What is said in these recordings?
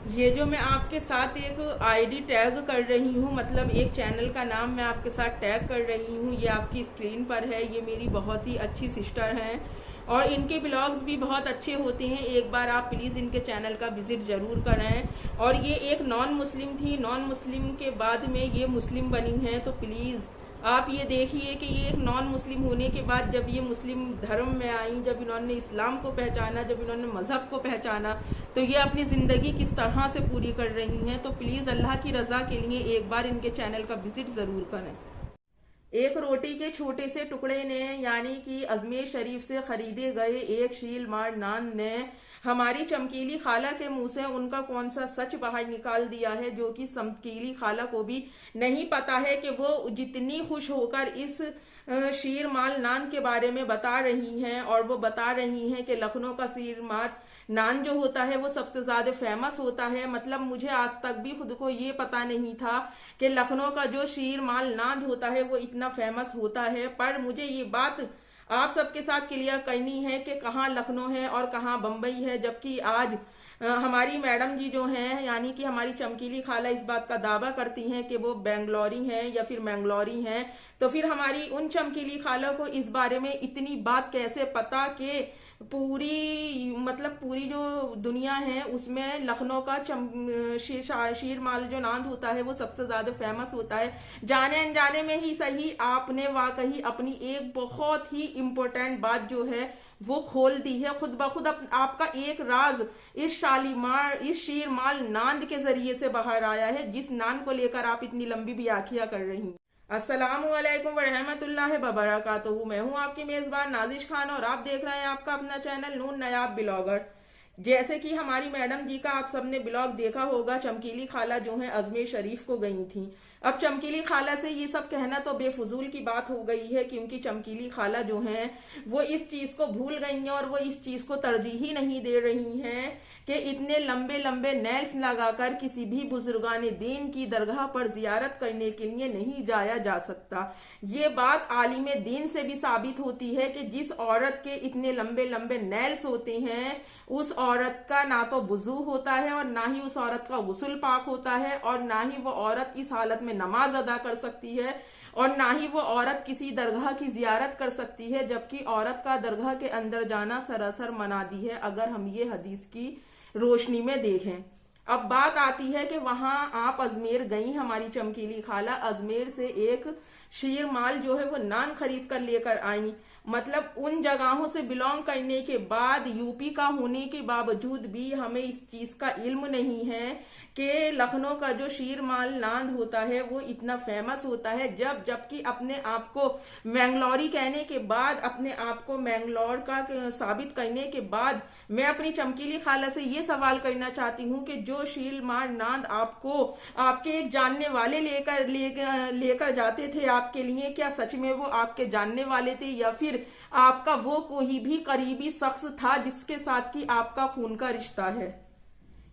ये जो मैं आपके साथ एक आईडी टैग कर रही हूँ, मतलब एक चैनल का नाम मैं आपके साथ टैग कर रही हूँ, ये आपकी स्क्रीन पर है। ये मेरी बहुत ही अच्छी सिस्टर हैं और इनके ब्लॉग्स भी बहुत अच्छे होते हैं। एक बार आप प्लीज़ इनके चैनल का विजिट ज़रूर करें। और ये एक नॉन मुस्लिम थी, नॉन मुस्लिम के बाद में ये मुस्लिम बनी हैं, तो प्लीज़ आप ये देखिए कि ये एक नॉन मुस्लिम होने के बाद जब ये मुस्लिम धर्म में आई, जब इन्होंने इस्लाम को पहचाना, जब इन्होंने मज़हब को पहचाना, तो ये अपनी ज़िंदगी किस तरह से पूरी कर रही हैं। तो प्लीज़ अल्लाह की रज़ा के लिए एक बार इनके चैनल का विजिट ज़रूर करें। एक रोटी के छोटे से टुकड़े ने, यानी कि अजमेर शरीफ से खरीदे गए एक शील मार नान ने हमारी चमकीली खाला के मुंह से उनका कौन सा सच बाहर निकाल दिया है, जो कि चमकीली खाला को भी नहीं पता है कि वो जितनी खुश होकर इस शीर माल नान के बारे में बता रही हैं। और वो बता रही हैं कि लखनऊ का शीर माल नान जो होता है वो सबसे ज्यादा फेमस होता है। मतलब मुझे आज तक भी खुद को ये पता नहीं था कि लखनऊ का जो शीर माल नान होता है वो इतना फेमस होता है। पर मुझे ये बात आप सबके साथ क्लियर करनी है कि कहाँ लखनऊ है और कहाँ बम्बई है। जबकि आज हमारी मैडम जी जो हैं, यानी कि हमारी चमकीली खाला, इस बात का दावा करती हैं कि वो बेंगलोरी हैं या फिर मैंगलोरी हैं। तो फिर हमारी उन चमकीली खाला को इस बारे में इतनी बात कैसे पता कि पूरी जो दुनिया है उसमें लखनऊ का शीर माल जो नान होता है वो सबसे ज्यादा फेमस होता है। जाने अनजाने में ही सही, आपने वाकई अपनी एक बहुत ही इम्पोर्टेंट बात जो है वो खोल दी है। खुद ब खुद आपका एक राज इस शीर माल नान के जरिए से बाहर आया है, जिस नान को लेकर आप इतनी लंबी व्याख्या कर रही हैं। अस्सलामुअलैकुम वरहमतुल्लाहि वबरकातुहू। मैं हूं आपकी मेजबान नाजिश खान और आप देख रहे हैं आपका अपना चैनल नून नायाब ब्लॉगर। जैसे कि हमारी मैडम जी का आप सबने ब्लॉग देखा होगा, चमकीली खाला जो है अजमेर शरीफ को गई थी। अब चमकीली खाला से ये सब कहना तो बेफजूल की बात हो गई है, क्योंकि चमकीली खाला जो है वो इस चीज को भूल गई हैं और वो इस चीज को तरजीह ही नहीं दे रही हैं कि इतने लंबे लंबे नेल्स लगाकर किसी भी बुजुर्गाने दीन की दरगाह पर जियारत करने के लिए नहीं जाया जा सकता। ये बात आलिम दीन से भी साबित होती है कि जिस औरत के इतने लंबे लंबे नेल्स होते हैं उस औरत का ना तो वुजू होता है और ना ही उस औरत का गुस्ल पाक होता है और ना ही वो औरत इस हालत में नमाज अदा कर सकती है और ना ही वो औरत किसी दरगाह की जियारत कर सकती है। जबकि औरत का दरगाह के अंदर जाना सरासर मनादी है, अगर हम ये हदीस की रोशनी में देखें। अब बात आती है कि वहां आप अजमेर गई, हमारी चमकीली खाला अजमेर से एक शीर माल जो है वो नान खरीद कर लेकर आई। मतलब उन जगहों से बिलोंग करने के बाद, यूपी का होने के बावजूद भी हमें इस चीज का इल्म नहीं है कि लखनऊ का जो शीर माल नान होता है वो इतना फेमस होता है। जबकि अपने आप को मैंगलोरी कहने के बाद, अपने आप को मैंगलोर का साबित करने के बाद, मैं अपनी चमकीली खाला से ये सवाल करना चाहती हूँ कि जो शीर माल नान आपको आपके एक जानने वाले लेकर जाते थे आपके लिए, क्या सच में वो आपके जानने वाले थे या फिर आपका वो कोई भी करीबी शख्स था जिसके साथ की आपका खून का रिश्ता है?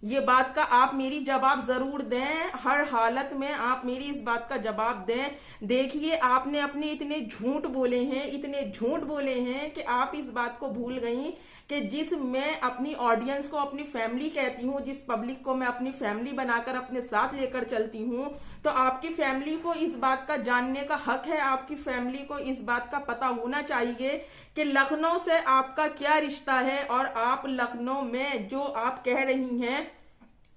ये बात का आप मेरी जवाब जरूर दें। हर हालत में आप मेरी इस बात का जवाब दें। देखिए, आपने अपने इतने झूठ बोले हैं कि आप इस बात को भूल गई कि जिस मैं अपनी ऑडियंस को अपनी फैमिली कहती हूँ, जिस पब्लिक को मैं अपनी फैमिली बनाकर अपने साथ लेकर चलती हूँ, तो आपकी फैमिली को इस बात का जानने का हक है। आपकी फैमिली को इस बात का पता होना चाहिए कि लखनऊ से आपका क्या रिश्ता है। और आप लखनऊ में जो आप कह रही हैं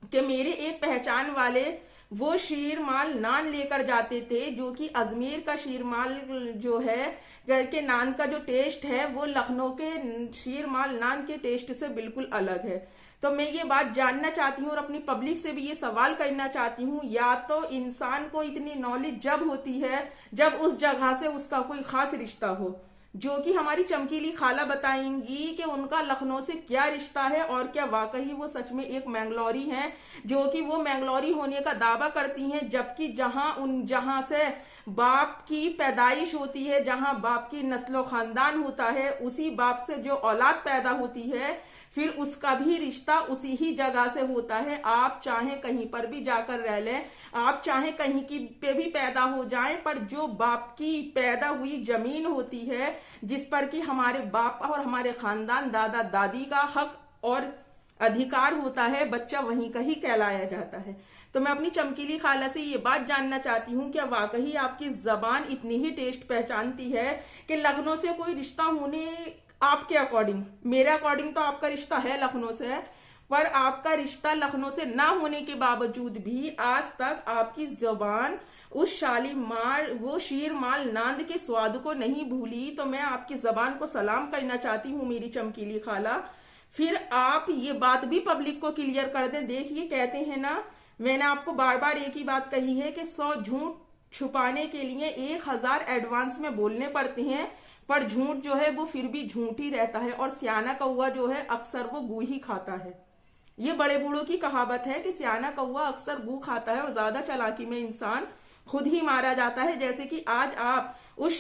कि मेरे एक पहचान वाले वो शीर माल नान लेकर जाते थे, जो कि अजमेर का शीर माल जो है घर के नान का जो टेस्ट है वो लखनऊ के शीर माल नान के टेस्ट से बिल्कुल अलग है। तो मैं ये बात जानना चाहती हूँ और अपनी पब्लिक से भी ये सवाल करना चाहती हूँ, या तो इंसान को इतनी नॉलेज जब होती है जब उस जगह से उसका कोई खास रिश्ता हो, जो कि हमारी चमकीली खाला बताएंगी कि उनका लखनऊ से क्या रिश्ता है और क्या वाकई वो सच में एक मैंगलोरी हैं, जो कि वो मैंगलोरी होने का दावा करती हैं। जबकि जहां से बाप की पैदाइश होती है, जहां बाप की नस्लो खानदान होता है, उसी बाप से जो औलाद पैदा होती है फिर उसका भी रिश्ता उसी ही जगह से होता है। आप चाहे कहीं पर भी जाकर रह लें, आप चाहे कहीं की पे भी पैदा हो जाएं, पर जो बाप की पैदा हुई जमीन होती है जिस पर कि हमारे बाप और हमारे खानदान दादा दादी का हक और अधिकार होता है, बच्चा वहीं का ही कहलाया जाता है। तो मैं अपनी चमकीली खाला से ये बात जानना चाहती हूँ, क्या वाकई आपकी जबान इतनी ही टेस्ट पहचानती है कि लखनऊ से कोई रिश्ता होने, आपके अकॉर्डिंग, मेरे अकॉर्डिंग तो आपका रिश्ता है लखनऊ से, पर आपका रिश्ता लखनऊ से ना होने के बावजूद भी आज तक आपकी जबान उस शालीमार, वो शीरमाल नांद के स्वाद को नहीं भूली। तो मैं आपकी जबान को सलाम करना चाहती हूँ मेरी चमकीली खाला। फिर आप ये बात भी पब्लिक को क्लियर कर दें। देखिए, कहते हैं ना, मैंने आपको बार बार एक ही बात कही है कि 100 झूठ छुपाने के लिए 1000 एडवांस में बोलने पड़ते हैं, पर झूठ जो है वो फिर भी झूठ ही रहता है। और सियाना कौवा जो है अक्सर वो गू ही खाता है। ये बड़े बूढ़ों की कहावत है कि सियाना कौवा अक्सर गू खाता है और ज्यादा चालाकी में इंसान खुद ही मारा जाता है। जैसे कि आज आप उस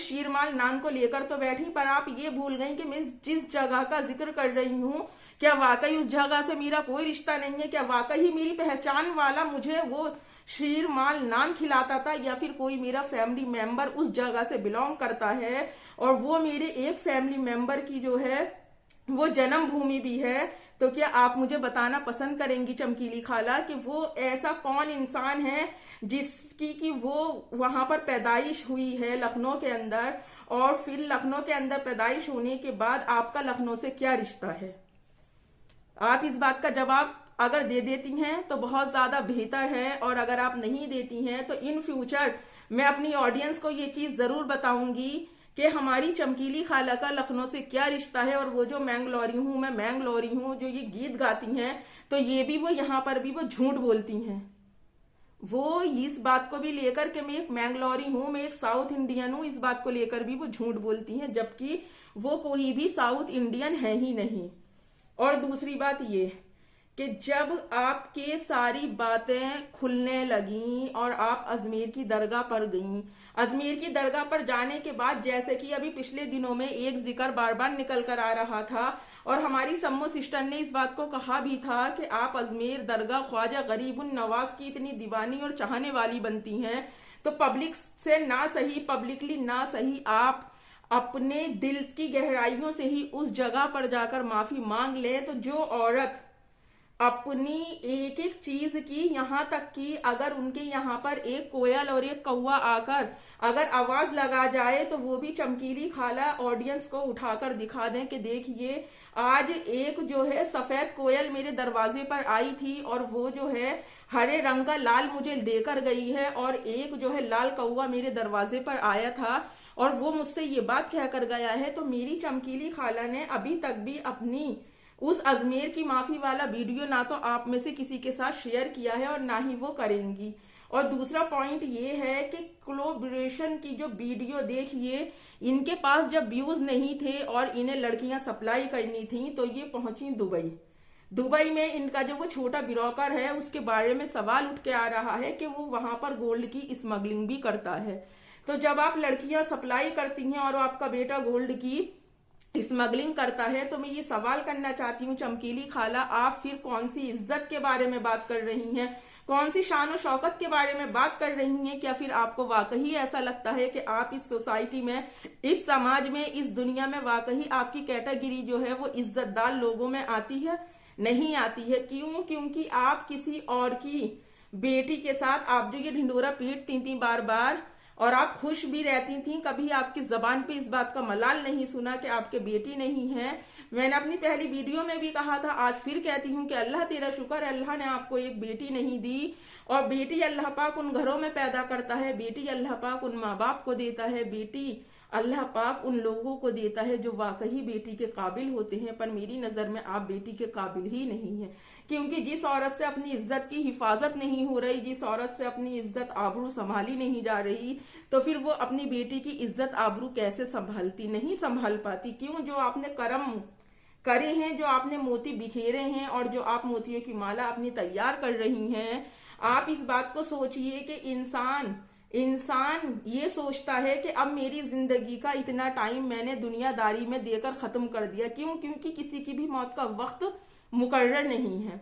शीरमाल नान को लेकर तो बैठी, पर आप ये भूल गई कि मैं जिस जगह का जिक्र कर रही हूँ, क्या वाकई उस जगह से मेरा कोई रिश्ता नहीं है? क्या वाकई ही मेरी पहचान वाला मुझे वो शीरमाल नान खिलाता था, या फिर कोई मेरा फैमिली मेंबर उस जगह से बिलोंग करता है और वो मेरे एक फैमिली मेंबर की जो है वो जन्मभूमि भी है? तो क्या आप मुझे बताना पसंद करेंगी चमकीली खाला कि वो ऐसा कौन इंसान है जिसकी कि वो वहां पर पैदाइश हुई है लखनऊ के अंदर, और फिर लखनऊ के अंदर पैदाइश होने के बाद आपका लखनऊ से क्या रिश्ता है? आप इस बात का जवाब अगर दे देती हैं तो बहुत ज्यादा बेहतर है, और अगर आप नहीं देती हैं तो इन फ्यूचर मैं अपनी ऑडियंस को ये चीज जरूर बताऊंगी कि हमारी चमकीली खाला का लखनऊ से क्या रिश्ता है। और वो जो मैंगलोरी हूं, मैं मैंगलोरी हूं, जो ये गीत गाती हैं, तो ये भी वो यहाँ पर भी वो झूठ बोलती हैं। वो इस बात को भी लेकर के मैं एक मैंगलोरी हूं, मैं एक साउथ इंडियन हूं, इस बात को लेकर भी वो झूठ बोलती हैं, जबकि वो कोई भी साउथ इंडियन है ही नहीं। और दूसरी बात ये कि जब आपके सारी बातें खुलने लगी और आप अजमेर की दरगाह पर गईं, अजमेर की दरगाह पर जाने के बाद, जैसे कि अभी पिछले दिनों में एक जिक्र बार बार निकल कर आ रहा था, और हमारी सम्मो सिस्टर ने इस बात को कहा भी था कि आप अजमेर दरगाह ख्वाजा गरीबुन नवाज की इतनी दीवानी और चाहने वाली बनती हैं, तो पब्लिक से ना सही, पब्लिकली ना सही, आप अपने दिल की गहराइयों से ही उस जगह पर जाकर माफी मांग ले। तो जो औरत अपनी एक एक चीज की, यहाँ तक कि अगर उनके यहाँ पर एक कोयल और एक कौवा आकर अगर आवाज लगा जाए तो वो भी चमकीली खाला ऑडियंस को उठाकर दिखा दें कि देखिए, आज एक जो है सफेद कोयल मेरे दरवाजे पर आई थी और वो जो है हरे रंग का लाल मुझे देकर गई है, और एक जो है लाल कौवा मेरे दरवाजे पर आया था और वो मुझसे ये बात कहकर गया है। तो मेरी चमकीली खाला ने अभी तक भी अपनी उस अजमेर की माफी वाला वीडियो ना तो आप में से किसी के साथ शेयर किया है और ना ही वो करेंगी। और दूसरा पॉइंट ये है कि कोलैबोरेशन की जो वीडियो देखिए, इनके पास जब व्यूज नहीं थे और इन्हें लड़कियां सप्लाई करनी थी, तो ये पहुंची दुबई। दुबई में इनका जो वो छोटा ब्रोकर है, उसके बारे में सवाल उठ के आ रहा है कि वो वहां पर गोल्ड की स्मगलिंग भी करता है। तो जब आप लड़कियां सप्लाई करती हैं और आपका बेटा गोल्ड की स्मगलिंग करता है, तो मैं ये सवाल करना चाहती हूँ चमकीली खाला, आप फिर कौन सी इज्जत के बारे में बात कर रही हैं, कौन सी शान और शौकत के बारे में बात कर रही हैं? क्या फिर आपको वाकई ऐसा लगता है कि आप इस सोसाइटी में, इस समाज में, इस दुनिया में वाकई आपकी कैटेगरी जो है वो इज्जतदार लोगों में आती है? नहीं आती है। क्यों? क्योंकि आप किसी और की बेटी के साथ आप जो ये ढिंडोरा पीटती थी बार बार, और आप खुश भी रहती थी, कभी आपकी जबान पे इस बात का मलाल नहीं सुना कि आपके बेटी नहीं है। मैंने अपनी पहली वीडियो में भी कहा था, आज फिर कहती हूँ कि अल्लाह तेरा शुक्र है, अल्लाह ने आपको एक बेटी नहीं दी। और बेटी अल्लाह पाक उन घरों में पैदा करता है, बेटी अल्लाह पाक उन माँ बाप को देता है, बेटी अल्लाह पाक उन लोगों को देता है जो वाकई बेटी के काबिल होते हैं। पर मेरी नजर में आप बेटी के काबिल ही नहीं है, क्योंकि जिस औरत से अपनी इज्जत की हिफाजत नहीं हो रही, जिस औरत से अपनी इज्जत आबरू संभाली नहीं जा रही, तो फिर वो अपनी बेटी की इज्जत आबरू कैसे संभालती? नहीं संभाल पाती। क्यों? जो आपने कर्म करे हैं, जो आपने मोती बिखेरे हैं, और जो आप मोतियों की माला अपनी तैयार कर रही हैं, आप इस बात को सोचिए कि इंसान ये सोचता है कि अब मेरी जिंदगी का इतना टाइम मैंने दुनियादारी में देकर खत्म कर दिया। क्यों? क्योंकि किसी की भी मौत का वक्त मुकर्रर नहीं है।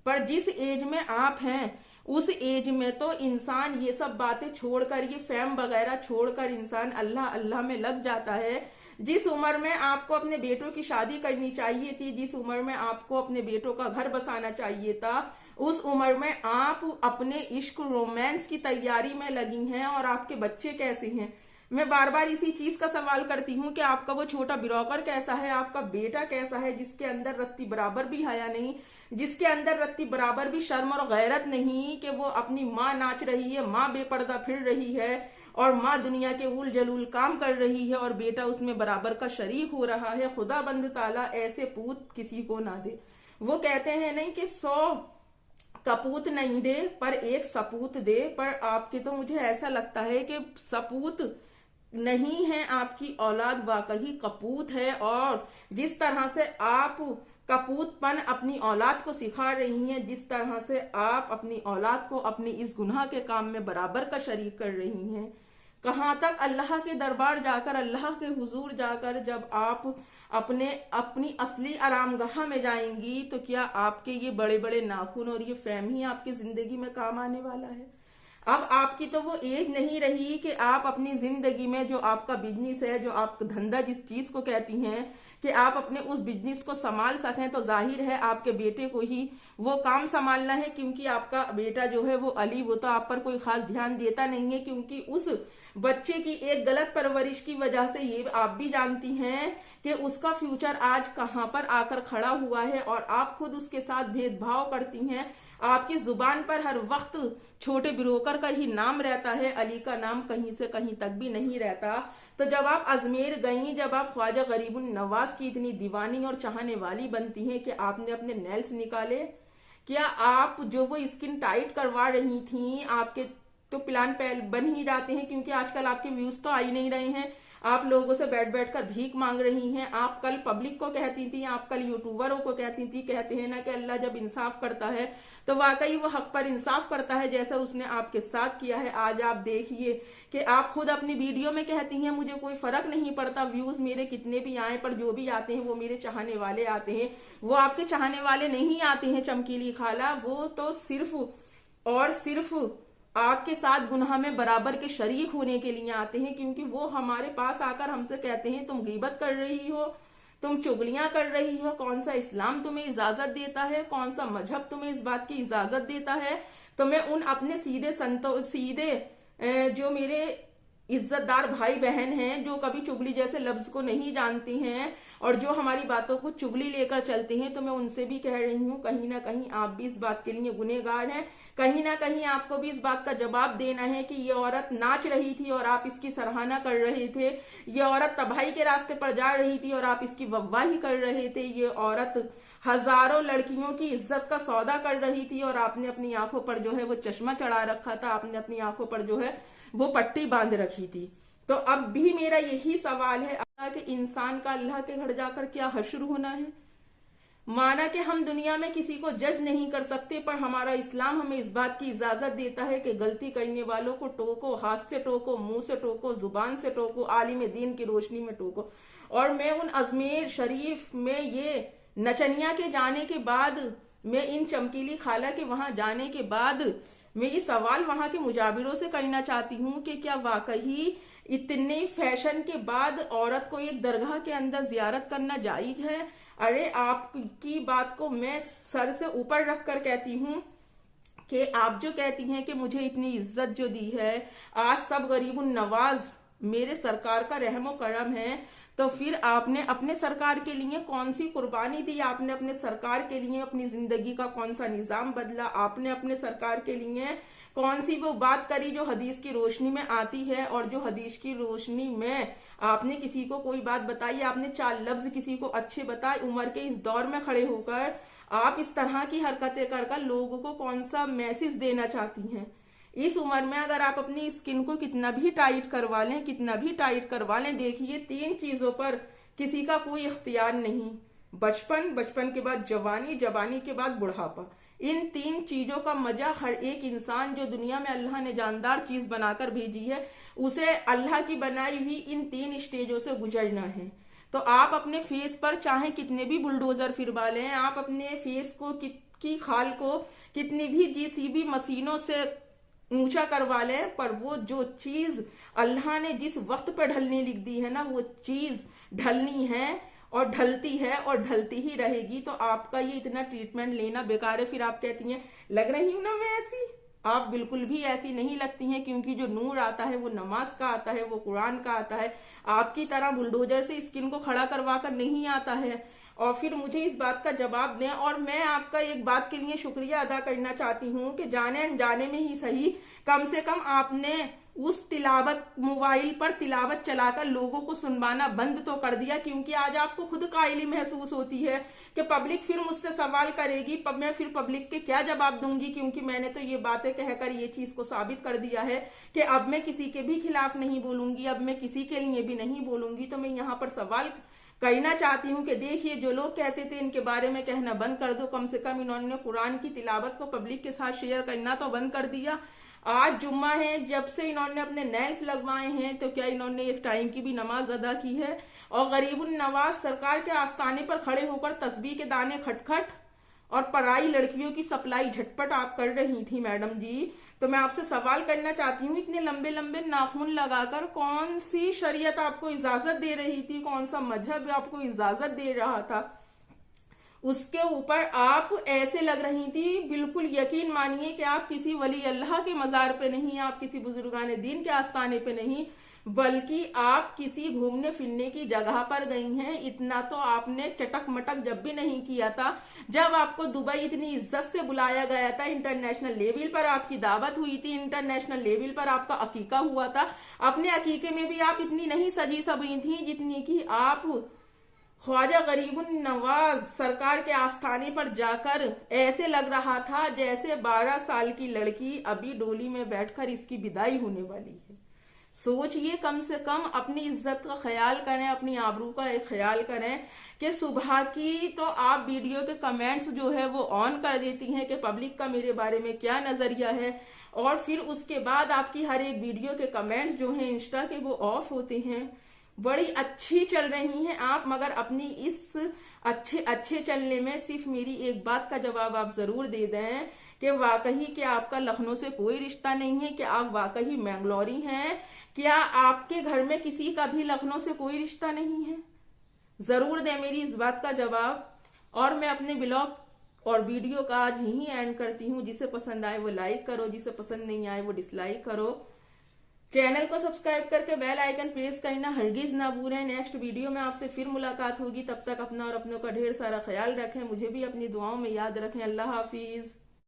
पर जिस एज में आप हैं, उस एज में तो इंसान ये सब बातें छोड़कर, ये फैम वगैरह छोड़कर इंसान अल्लाह अल्लाह में लग जाता है। जिस उम्र में आपको अपने बेटों की शादी करनी चाहिए थी, जिस उम्र में आपको अपने बेटों का घर बसाना चाहिए था, उस उम्र में आप अपने इश्क रोमांस की तैयारी में लगी हैं। और आपके बच्चे कैसे हैं? मैं बार बार इसी चीज का सवाल करती हूँ कि आपका वो छोटा ब्रोकर कैसा है, आपका बेटा कैसा है, जिसके अंदर रत्ती बराबर भी हया नहीं, जिसके अंदर रत्ती बराबर भी शर्म और गैरत नहीं, कि वो अपनी माँ नाच रही है, माँ बेपर्दा फिर रही है और माँ दुनिया के उल जलूल काम कर रही है और बेटा उसमें बराबर का शरीक हो रहा है। खुदा बंद ताला ऐसे पूत किसी को ना दे। वो कहते हैं नहीं कि 100 कपूत नहीं दे पर एक सपूत दे, पर आपके तो मुझे ऐसा लगता है कि सपूत नहीं है, आपकी औलाद वाकई कपूत है। और जिस तरह से आप कपूतपन अपनी औलाद को सिखा रही हैं, जिस तरह से आप अपनी औलाद को अपनी इस गुनाह के काम में बराबर का शरीक कर रही हैं, कहां तक अल्लाह के दरबार जाकर, अल्लाह के हुजूर जाकर जब आप अपनी असली आरामगाह में जाएंगी, तो क्या आपके ये बड़े बड़े नाखून और ये फेम ही आपकी जिंदगी में काम आने वाला है? अब आपकी तो वो एज नहीं रही कि आप अपनी जिंदगी में जो आपका बिजनेस है, जो आप धंधा जिस चीज को कहती हैं कि आप अपने उस बिजनेस को संभाल सकें, तो जाहिर है आपके बेटे को ही वो काम संभालना है। क्योंकि आपका बेटा जो है वो अली, वो तो आप पर कोई खास ध्यान देता नहीं है, क्योंकि उस बच्चे की एक गलत परवरिश की वजह से ये आप भी जानती हैं कि उसका फ्यूचर आज कहां पर आकर खड़ा हुआ है। और आप खुद उसके साथ भेदभाव करती हैं। आपकी जुबान पर हर वक्त छोटे ब्रोकर का ही नाम रहता है, अली का नाम कहीं से कहीं तक भी नहीं रहता। तो जब आप अजमेर गईं, जब आप ख्वाजा गरीबुन नवाज की इतनी दीवानी और चाहने वाली बनती हैं कि आपने अपने नेल्स निकाले, क्या आप जो वो स्किन टाइट करवा रही थी, आपके तो प्लान बन ही जाते हैं, क्योंकि आजकल आपके व्यूज तो आ ही नहीं रहे हैं। आप लोगों से बैठ बैठ कर भीख मांग रही हैं। आप कल पब्लिक को कहती थी, आप कल यूट्यूबरों को कहती थी, कहते हैं ना कि अल्लाह जब इंसाफ करता है तो वाकई वो हक पर इंसाफ करता है, जैसा उसने आपके साथ किया है। आज आप देखिए कि आप खुद अपनी वीडियो में कहती हैं मुझे कोई फर्क नहीं पड़ता व्यूज मेरे कितने भी आए, पर जो भी आते हैं वो मेरे चाहने वाले आते हैं। वो आपके चाहने वाले नहीं आते हैं चमकीली खाला, वो तो सिर्फ और सिर्फ आपके साथ गुनाह में बराबर के शरीक होने के लिए आते हैं। क्योंकि वो हमारे पास आकर हमसे कहते हैं तुम गीबत कर रही हो, तुम चुगलियां कर रही हो, कौन सा इस्लाम तुम्हें इजाजत देता है, कौन सा मजहब तुम्हें इस बात की इजाजत देता है। तो मैं उन अपने सीधे जो मेरे इज्जतदार भाई बहन हैं, जो कभी चुगली जैसे लफ्ज को नहीं जानती हैं और जो हमारी बातों को चुगली लेकर चलते हैं, तो मैं उनसे भी कह रही हूँ कहीं ना कहीं आप भी इस बात के लिए गुनहगार हैं। कहीं ना कहीं आपको भी इस बात का जवाब देना है कि ये औरत नाच रही थी और आप इसकी सराहना कर रहे थे, ये औरत तबाही के रास्ते पर जा रही थी और आप इसकी वाहवाही कर रहे थे, ये औरत हजारों लड़कियों की इज्जत का सौदा कर रही थी और आपने अपनी आंखों पर जो है वो चश्मा चढ़ा रखा था, आपने अपनी आंखों पर जो है वो पट्टी बांध रखी थी। तो अब भी मेरा यही सवाल है कि इंसान का अल्लाह के घर जाकर क्या हश्र होना है। माना कि हम दुनिया में किसी को जज नहीं कर सकते, पर हमारा इस्लाम हमें इस बात की इजाजत देता है कि गलती करने वालों को टोको, हाथ से टोको, मुंह से टोको, जुबान से टोको, आलिम दीन की रोशनी में टोको। और मैं उन अजमेर शरीफ में ये नचनिया के जाने के बाद, मैं इन चमकीली खाला के वहां जाने के बाद, मैं ये सवाल वहां के मुजाबिरों से करना चाहती हूँ कि क्या वाकई इतने फैशन के बाद औरत को एक दरगाह के अंदर जियारत करना जायज है? अरे आपकी बात को मैं सर से ऊपर रख कर कहती हूँ कि आप जो कहती हैं कि मुझे इतनी इज्जत जो दी है, आज सब गरीबुन नवाज मेरे सरकार का रहमो करम है, तो फिर आपने अपने सरकार के लिए कौन सी कुर्बानी दी? आपने अपने सरकार के लिए अपनी जिंदगी का कौन सा निजाम बदला? आपने अपने सरकार के लिए कौन सी वो बात करी जो हदीस की रोशनी में आती है? और जो हदीस की रोशनी में आपने किसी को कोई बात बताई, आपने 4 लफ्ज किसी को अच्छे बताए, उम्र के इस दौर में खड़े होकर आप इस तरह की हरकतें कर लोगों को कौन सा मैसेज देना चाहती हैं? इस उम्र में अगर आप अपनी स्किन को कितना भी टाइट करवा लें, कितना भी टाइट करवा लें, देखिए 3 चीजों पर किसी का कोई इख्तियार नहीं। बचपन, बचपन के बाद जवानी, जवानी के बाद बुढ़ापा। इन 3 चीजों का मजा हर एक इंसान जो दुनिया में अल्लाह ने जानदार चीज बनाकर भेजी है, उसे अल्लाह की बनाई हुई इन 3 स्टेजों से गुजरना है। तो आप अपने फेस पर चाहे कितने भी बुलडोजर फिरवा लें, आप अपने फेस को की खाल को कितनी भी जीसीबी मशीनों से ऊंचा करवा लें, पर वो जो चीज अल्लाह ने जिस वक्त पर ढलने लिख दी है ना, वो चीज ढलनी है और ढलती है और ढलती ही रहेगी। तो आपका ये इतना ट्रीटमेंट लेना बेकार है। फिर आप कहती हैं लग रही हूं ना मैं ऐसी, आप बिल्कुल भी ऐसी नहीं लगती हैं, क्योंकि जो नूर आता है वो नमाज का आता है, वो कुरान का आता है। आपकी तरह बुलडोजर से स्किन को खड़ा करवा कर नहीं आता है। और फिर मुझे इस बात का जवाब दें। और मैं आपका एक बात के लिए शुक्रिया अदा करना चाहती हूँ कि जाने अनजाने में ही सही, कम से कम आपने उस तिलावत, मोबाइल पर तिलावत चलाकर लोगों को सुनवाना बंद तो कर दिया। क्योंकि आज आपको खुद कायली महसूस होती है कि पब्लिक फिर मुझसे सवाल करेगी, मैं फिर पब्लिक के क्या जवाब दूंगी, क्योंकि मैंने तो ये बातें कहकर ये चीज को साबित कर दिया है कि अब मैं किसी के भी खिलाफ नहीं बोलूंगी, अब मैं किसी के लिए भी नहीं बोलूंगी। तो मैं यहाँ पर सवाल कहना चाहती हूँ कि देखिए, जो लोग कहते थे इनके बारे में कहना बंद कर दो, कम से कम इन्होंने कुरान की तिलावत को पब्लिक के साथ शेयर करना तो बंद कर दिया। आज जुम्मा है, जब से इन्होंने अपने नेल्स लगवाए हैं तो क्या इन्होंने एक टाइम की भी नमाज अदा की है? और गरीबुन नवाज सरकार के आस्थाने पर खड़े होकर तस्बीह के दाने खटखट और पराई लड़कियों की सप्लाई झटपट आप कर रही थी मैडम जी। तो मैं आपसे सवाल करना चाहती हूँ, इतने लंबे लंबे नाखून लगाकर कौन सी शरीयत आपको इजाजत दे रही थी, कौन सा मजहब आपको इजाजत दे रहा था? उसके ऊपर आप ऐसे लग रही थी, बिल्कुल यकीन मानिए कि आप किसी वली अल्लाह के मजार पे नहीं, आप किसी बुजुर्गान दीन के आस्थाने पे नहीं, बल्कि आप किसी घूमने फिरने की जगह पर गई हैं। इतना तो आपने चटक मटक जब भी नहीं किया था, जब आपको दुबई इतनी इज्जत से बुलाया गया था, इंटरनेशनल लेवल पर आपकी दावत हुई थी, इंटरनेशनल लेवल पर आपका अकीका हुआ था। अपने अकीके में भी आप इतनी नहीं सजी सजी थी जितनी की आप ख्वाजा गरीबुन नवाज सरकार के आस्थाने पर जाकर ऐसे लग रहा था जैसे 12 साल की लड़की अभी डोली में बैठकर इसकी विदाई होने वाली है। सोचिए, कम से कम अपनी इज्जत का ख्याल करें, अपनी आबरू का एक ख्याल करें कि सुबह की तो आप वीडियो के कमेंट्स जो है वो ऑन कर देती हैं कि पब्लिक का मेरे बारे में क्या नजरिया है, और फिर उसके बाद आपकी हर एक वीडियो के कमेंट्स जो हैं इंस्टा के वो ऑफ होते हैं। बड़ी अच्छी चल रही हैं आप, मगर अपनी इस अच्छे चलने में सिर्फ मेरी एक बात का जवाब आप जरूर दे दें कि वाकई कि आपका लखनऊ से कोई रिश्ता नहीं है, कि आप वाकई मैंगलोरी हैं, क्या आपके घर में किसी का भी लखनऊ से कोई रिश्ता नहीं है? जरूर दें मेरी इस बात का जवाब। और मैं अपने ब्लॉग और वीडियो का आज यही एंड करती हूँ। जिसे पसंद आए वो लाइक करो, जिसे पसंद नहीं आए वो डिसलाइक करो। चैनल को सब्सक्राइब करके बेल आइकन प्रेस करना हरगिज ना भूलें। नेक्स्ट वीडियो में आपसे फिर मुलाकात होगी, तब तक अपना और अपनों का ढेर सारा ख्याल रखें, मुझे भी अपनी दुआओं में याद रखें। अल्लाह हाफिज।